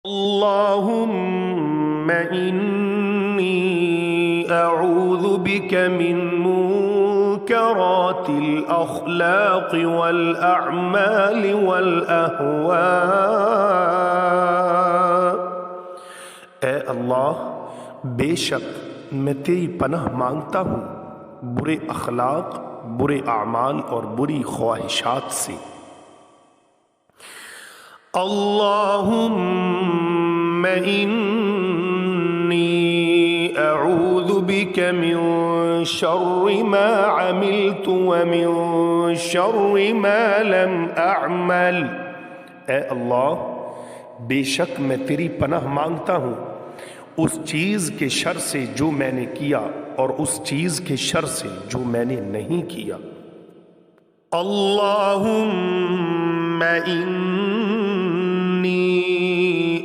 اللهم إني أعوذ بك من منكرات الأخلاق والأعمال والأهواء۔ اے اللہ، بے شک میں تیری پناہ مانگتا ہوں برے اخلاق، برے اعمال اور بری خواہشات سے۔ اللهم إني أعوذ بك من شر ما عملت ومن شر ما لم أعمل۔ اے اللہ، بے شک میں تیری پناہ مانگتا ہوں اس چیز کے شر سے جو میں نے کیا اور اس چیز کے شر سے جو میں نے نہیں کیا۔ اللهم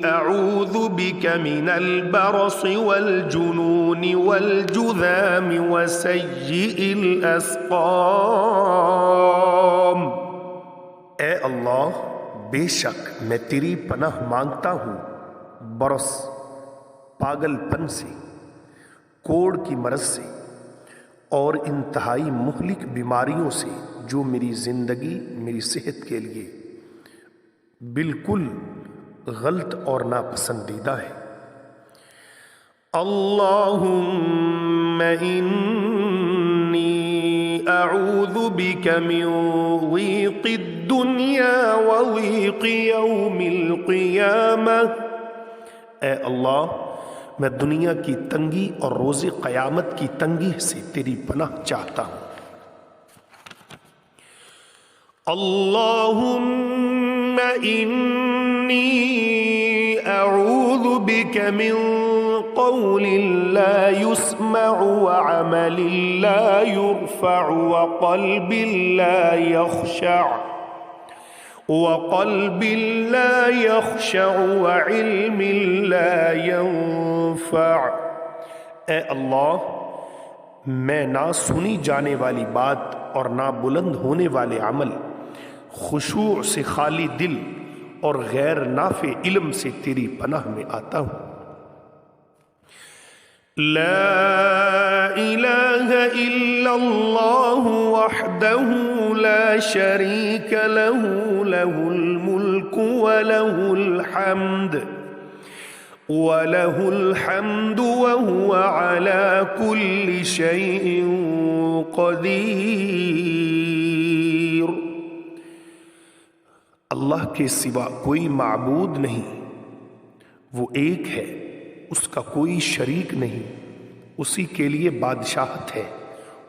أعوذ بك من البرص والجنون والجذام وسيء الأسقام۔ اے اللہ، بے شک میں تیری پناہ مانگتا ہوں برص، پاگل پن سے، کوڑ کی مرض سے اور انتہائی مہلک بیماریوں سے جو میری زندگی، میری صحت کے لیے بالکل غلط اور ناپسندیدہ ہے۔ اللہم انی اعوذ بک من ضیق الدنیا وضیق یوم القیامہ۔ اے اللہ، میں دنیا کی تنگی اور روز قیامت کی تنگی سے تیری پناہ چاہتا ہوں۔ اللہم انی اعوذ بک من قول لا يسمع وعمل لا يرفع وقلب لا يخشع وعلم لا ينفع۔ اے اللہ، میں نہ سنی جانے والی بات اور نہ بلند ہونے والے عمل، خشوع سے خالی دل اور غیر نافع علم سے تیری پناہ میں آتا ہوں۔ لا الہ الا اللہ وحدہ لا شریک لہ، لہ الملک ولہ الحمد وہو علی کل شیء قدیر۔ اللہ کے سوا کوئی معبود نہیں، وہ ایک ہے، اس کا کوئی شریک نہیں، اسی کے لیے بادشاہت ہے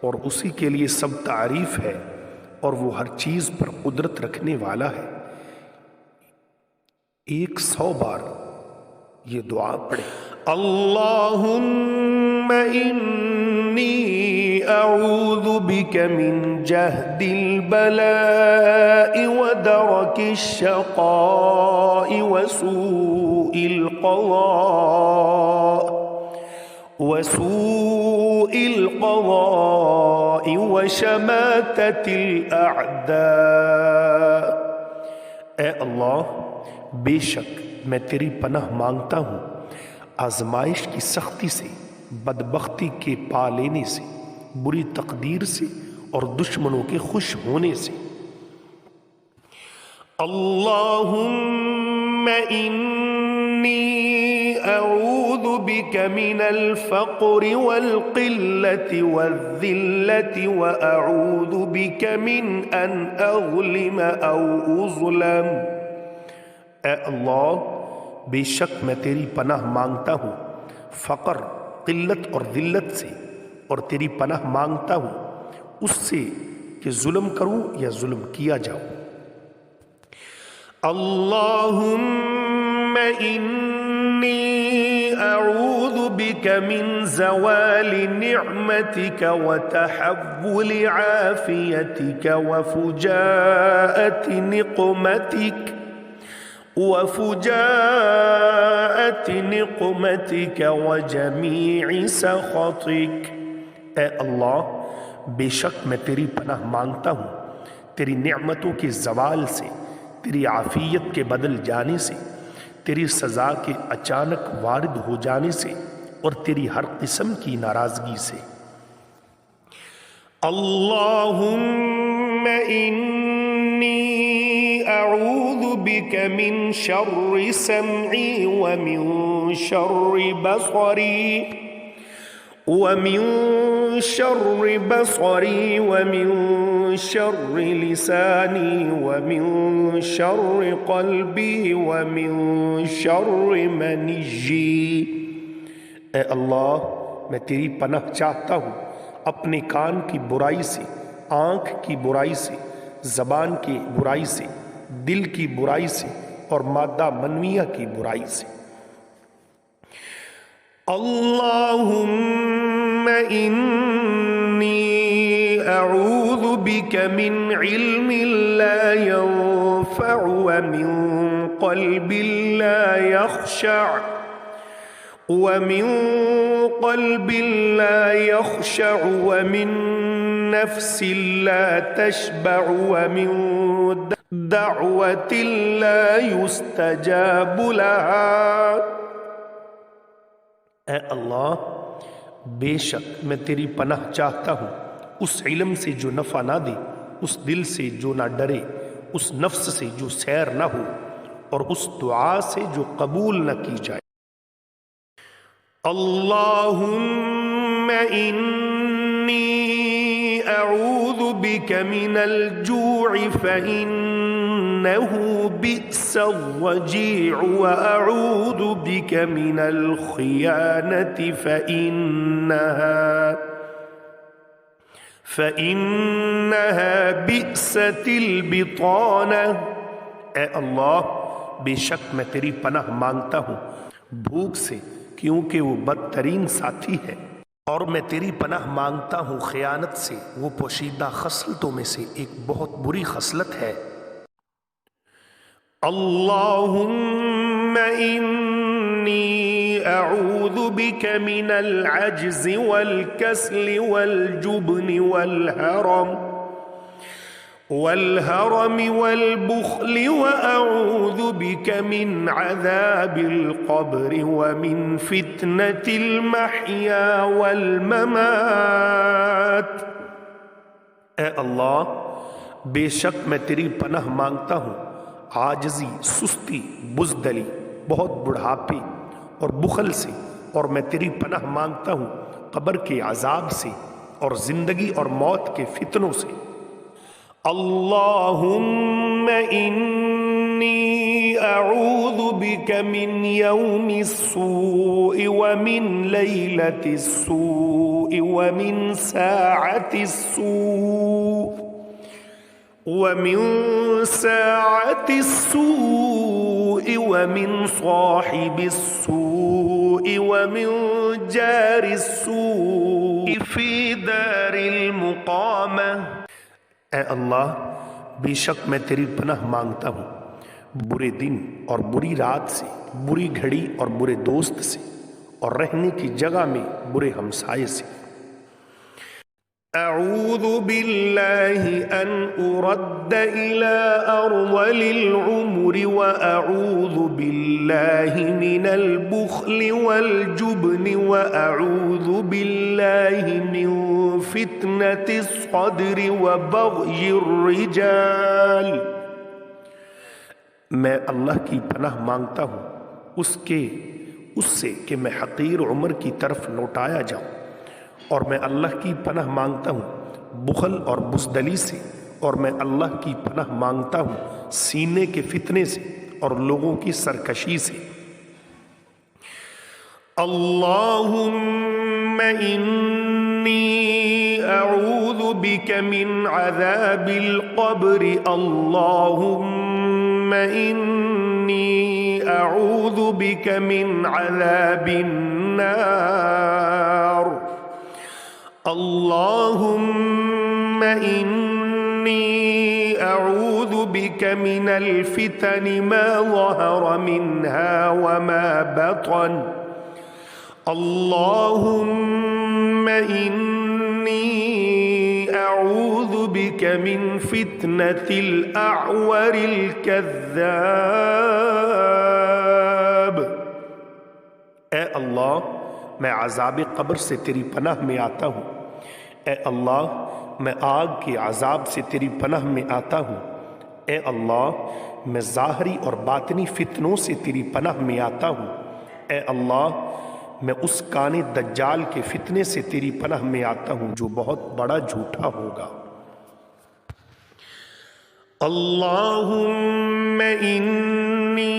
اور اسی کے لیے سب تعریف ہے، اور وہ ہر چیز پر قدرت رکھنے والا ہے۔ 100 بار یہ دعا پڑھیں۔ اللہم انی اعوذ بک من جہد البلاء ودرک الشقاء وسوء القضاء وشماتة الأعداء۔ اے اللہ، بے شک میں تیری پناہ مانگتا ہوں آزمائش کی سختی سے، بدبختی کے پا لینے سے، بری تقدیر سے اور دشمنوں کے خوش ہونے سے۔ اللہم انی اعوذ بک من الفقر والقلة والذلة واعوذ بک من ان اظلم او اظلم۔ اے اللہ، بے شک میں تیری پناہ مانگتا ہوں فقر، قلت اور ذلت سے، اور تیری پناہ مانگتا ہوں اس سے کہ ظلم کروں یا ظلم کیا جاؤں۔ اللہم انی اعوذ بک من زوال نعمتک وتحول عافیتک وفجاءة نقمتك وجميع سخطك۔ اے اللہ، بے شک میں تیری پناہ مانگتا ہوں تیری نعمتوں کے زوال سے، تیری عافیت کے بدل جانے سے، تیری سزا کے اچانک وارد ہو جانے سے اور تیری ہر قسم کی ناراضگی سے۔ اللہم انی اعوذ بک من شر سمعی ومن شر بصری ومن شر لسانی ومن شر قلبی ومن شر منیی۔ اے اللہ، میں تیری پناہ چاہتا ہوں اپنے کان کی برائی سے، آنکھ کی برائی سے، زبان کی برائی سے، دل کی برائی سے اور مادہ منویہ کی برائی سے۔ اللہم انی اعوذ بک من علم لا ينفع ومن قلب لا يخشع ومن نفس لا تشبع ومن دعوة لا يستجاب لها۔ اے اللہ، بے شک میں تیری پناہ چاہتا ہوں اس علم سے جو نفع نہ دے، اس دل سے جو نہ ڈرے، اس نفس سے جو سیر نہ ہو، اور اس دعا سے جو قبول نہ کی جائے۔ اللہم انی اعوذ بک من الجوع فإنه بئس الضجیع واعوذ بک من الخیانة فإنها بئست البطانہ۔ اے اللہ، بے شک میں تیری پناہ مانگتا ہوں بھوک سے، کیونکہ وہ بدترین ساتھی ہے، اور میں تیری پناہ مانگتا ہوں خیانت سے، وہ پوشیدہ خصلتوں میں سے ایک بہت بری خصلت ہے۔ اللہم انی اعوذ بک من العجز والکسل والجبن والهرم والبخل وأعوذ بك من عذاب القبر ومن فتنة المحيا والممات۔ اے اللہ، بے شک میں تیری پناہ مانگتا ہوں عاجزی، سستی، بزدلی، بہت بڑھاپے اور بخل سے، اور میں تیری پناہ مانگتا ہوں قبر کے عذاب سے اور زندگی اور موت کے فتنوں سے۔ اللہم انی اعوذ بک من یوم السوء ومن لیلۃ السوء ومن ساعۃ السوء ومن صاحب السوء ومن جار السوء فی دار المقامہ۔ اے اللہ، بے شک میں تیری پناہ مانگتا ہوں برے دن اور بری رات سے، بری گھڑی اور برے دوست سے، اور رہنے کی جگہ میں برے ہمسائے سے۔ اعوذ باللہ ان ارد الى ارذل العمر واعوذ باللہ من البخل والجبن واعوذ باللہ من فتنة الصدر وبغي الرجال۔ میں اللہ کی پناہ مانگتا ہوں اس سے کہ میں حقیر عمر کی طرف لوٹایا جاؤں، اور میں اللہ کی پناہ مانگتا ہوں بخل اور بزدلی سے، اور میں اللہ کی پناہ مانگتا ہوں سینے کے فتنے سے اور لوگوں کی سرکشی سے۔ اللہم انی اعوذ بک من عذاب القبر اللہم انی اعوذ بک من عذاب النار اللہم انی اعوذ بک من الفتن ما ظہر منها وما بطن اللہم انی اعوذ بک من فتنة الأعور الكذاب۔ اے اللہ میں عذاب قبر سے تیری پناہ میں آتا ہوں، اے اللہ میں آگ کے عذاب سے تیری پناہ میں آتا ہوں، اے اللہ میں ظاہری اور باطنی فتنوں سے تیری پناہ میں آتا ہوں، اے اللہ میں اس کان دجال کے فتنے سے تیری پناہ میں آتا ہوں جو بہت بڑا جھوٹا ہوگا۔ اللہم انی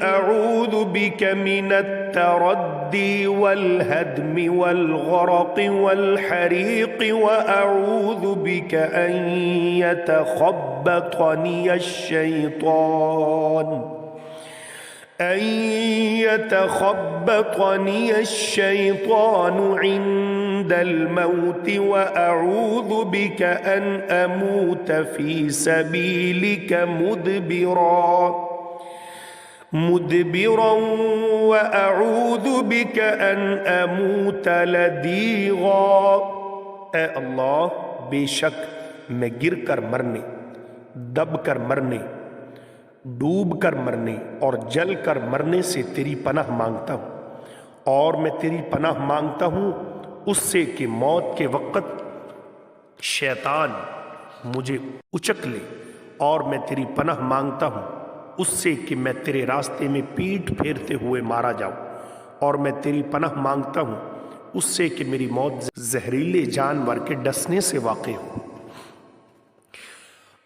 اعوذ بک من التردی والہدم والغرق والحریق واعوذ بک ان يتخبطنی الشیطان عند الموت واعوذ بک ان اموت فی سبیلک مدبرا واعوذ بک ان اموت لدیغا۔ اے اللہ بے شک میں گر کر مرنے، دب کر مرنے، ڈوب کر مرنے اور جل کر مرنے سے تیری پناہ مانگتا ہوں، اور میں تیری پناہ مانگتا ہوں اس سے کہ موت کے وقت شیطان مجھے اچک لے، اور میں تیری پناہ مانگتا ہوں اس سے کہ میں تیرے راستے میں پیٹھ پھیرتے ہوئے مارا جاؤں، اور میں تیری پناہ مانگتا ہوں اس سے کہ میری موت زہریلے جانور کے ڈسنے سے واقع ہو۔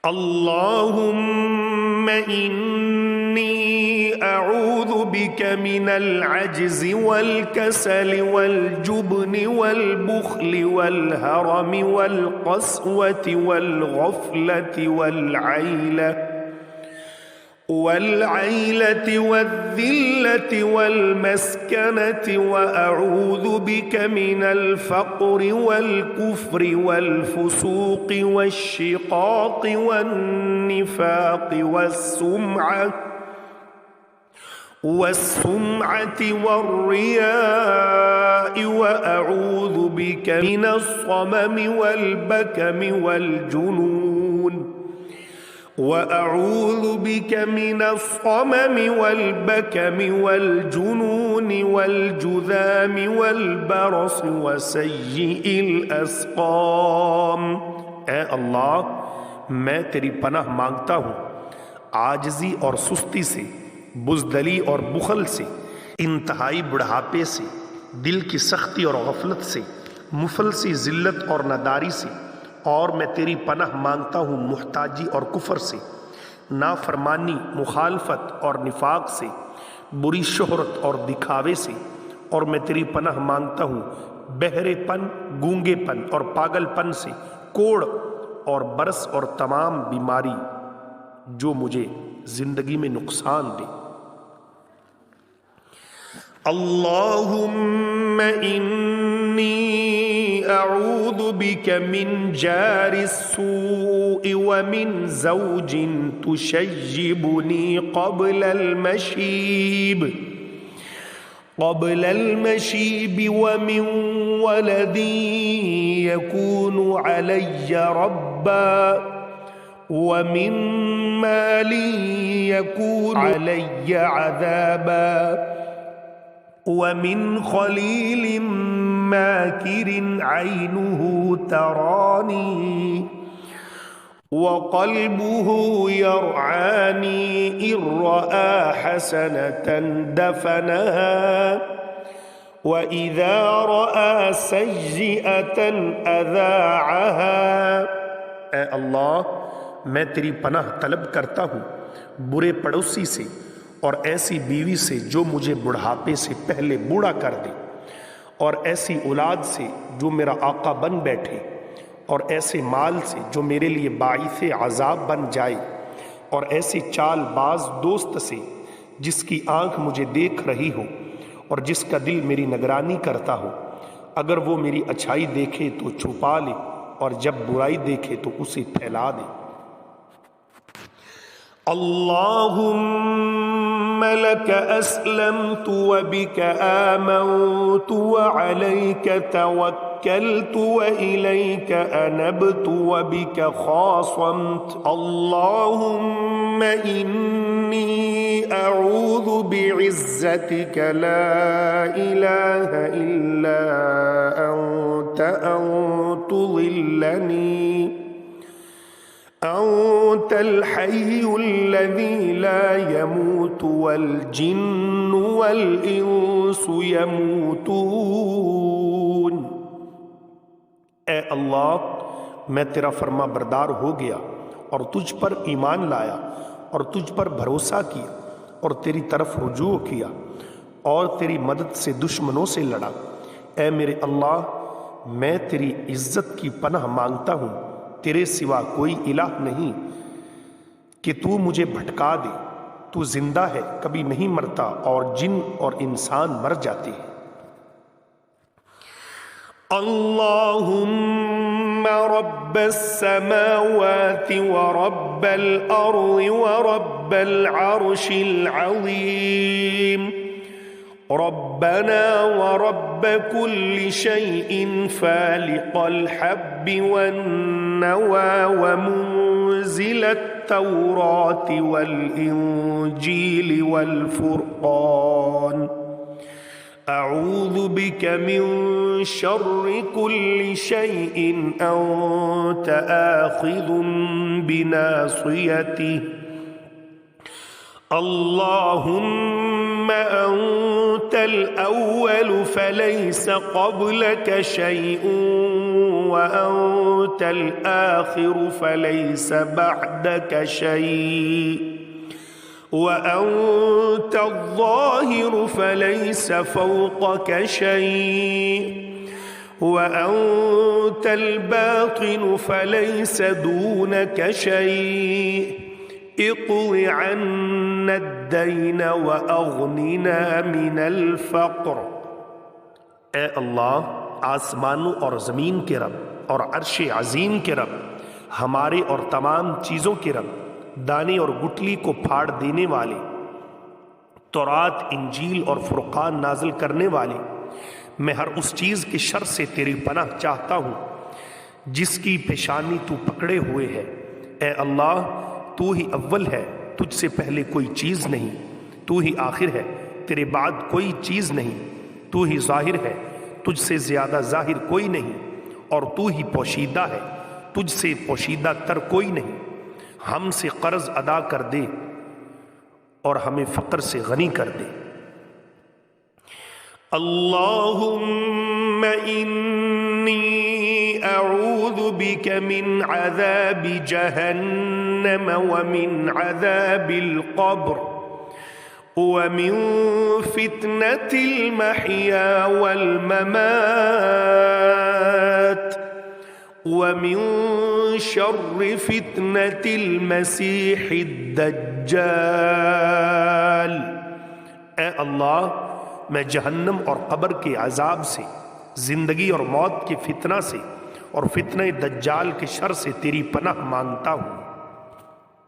اللہم انی اعوذ بک من العجز والکسل والجبن والبخل والہرم والقسوة والغفلة والعیلة والذلة والمسکنة واعوذ بک من الفقر والکفر والفسوق والشقاق والنفاق والسمعة والرياء واعوذ بک من الصمم والبکم والجنون وَأَعُوذُ بِكَ مِنَ الصَّمَمِ وَالْبَكَمِ وَالْجُنُونِ وَالْجُذَامِ وَالْبَرَصِ وَسَيِّئِ الْأَسْقَامِ۔ اے اللہ میں تیری پناہ مانگتا ہوں عاجزی اور سستی سے، بزدلی اور بخل سے، انتہائی بڑھاپے سے، دل کی سختی اور غفلت سے، مفلسی ذلت اور نداری سے، اور میں تیری پناہ مانگتا ہوں محتاجی اور کفر سے، نافرمانی، مخالفت اور نفاق سے، بری شہرت اور دکھاوے سے، اور میں تیری پناہ مانگتا ہوں بہرے پن، گونگے پن اور پاگل پن سے، کوڑ اور برس اور تمام بیماری جو مجھے زندگی میں نقصان دے۔ اللہم انی اعوذ بک من جار السوء ومن زوج تشیبنی قبل المشیب ومن ولد یکون علی ربا ومن مال یکون علی عذابا ومن خلیل ماکر عینه ترانی وقلبه یرعانی ان رأى حسنة دفنها وإذا رأى سیئة اذاعها۔ اے اللہ میں تیری پناہ طلب کرتا ہوں برے پڑوسی سے اور ایسی بیوی سے جو مجھے بڑھاپے سے پہلے بوڑھا کر دے، اور ایسی اولاد سے جو میرا آقا بن بیٹھے، اور ایسے مال سے جو میرے لیے باعث عذاب بن جائے، اور ایسے چال باز دوست سے جس کی آنکھ مجھے دیکھ رہی ہو اور جس کا دل میری نگرانی کرتا ہو، اگر وہ میری اچھائی دیکھے تو چھپا لے اور جب برائی دیکھے تو اسے پھیلا دے۔ اللہم لک اسلمت وبک آمنت وعلیک توکلت وإلیک انبت وبک خاصمت۔ اللہم إني أعوذ بعزتك لا إله إلا أنت أن تضلني أنت الحي الذي لا يموت والجن والإنس يموتون۔ اے اللہ، میں تیرا فرما بردار ہو گیا اور تجھ پر ایمان لایا اور تجھ پر بھروسہ کیا اور تیری طرف رجوع کیا اور تیری مدد سے دشمنوں سے لڑا۔ اے میرے اللہ، میں تیری عزت کی پناہ مانگتا ہوں، تیرے سوا کوئی الہ نہیں کہ تو مجھے بھٹکا دے۔ تو زندہ ہے، کبھی نہیں مرتا، اور جن اور انسان مر جاتے ہیں۔ اللہم رب السماوات ورب الأرض ورب العرش العظیم، ربنا ورب كل شيء فالق الحب والنوى ومنزل التوراة والإنجيل والفرقان، أعوذ بك من شر كل شيء أنت آخذ بناصيته، اللهم أنت الأول فليس قبلك شيء وأنت الآخر فليس بعدك شيء وأنت الظاهر فليس فوقك شيء وأنت الباطن فليس دونك شيء، اقض عنا الدين وأغننا من الفقر۔ اے اللہ، آسمانوں اور زمین کے رب اور عرش عظیم کے رب، ہمارے اور تمام چیزوں کے رب، دانے اور گٹلی کو پھاڑ دینے والے، تورات، انجیل اور فرقان نازل کرنے والے، میں ہر اس چیز کے شر سے تیری پناہ چاہتا ہوں جس کی پیشانی تو پکڑے ہوئے ہے۔ اے اللہ، تو ہی اول ہے، تجھ سے پہلے کوئی چیز نہیں، تو ہی آخر ہے، تیرے بعد کوئی چیز نہیں، تو ہی ظاہر ہے، تجھ سے زیادہ ظاہر کوئی نہیں، اور تو ہی پوشیدہ ہے، تجھ سے پوشیدہ تر کوئی نہیں۔ ہم سے قرض ادا کر دے اور ہمیں فقر سے غنی کر دے۔ اللہم انی اعوذ بک من عذاب جہنم ومن عذاب القبر ومن فتنة المحیا والممات ومن شر فتنة المسیح الدجال۔ اے اللہ، میں جہنم اور قبر کے عذاب سے، زندگی اور موت کے فتنہ سے اور فتنہ دجال کے شر سے تیری پناہ مانگتا ہوں۔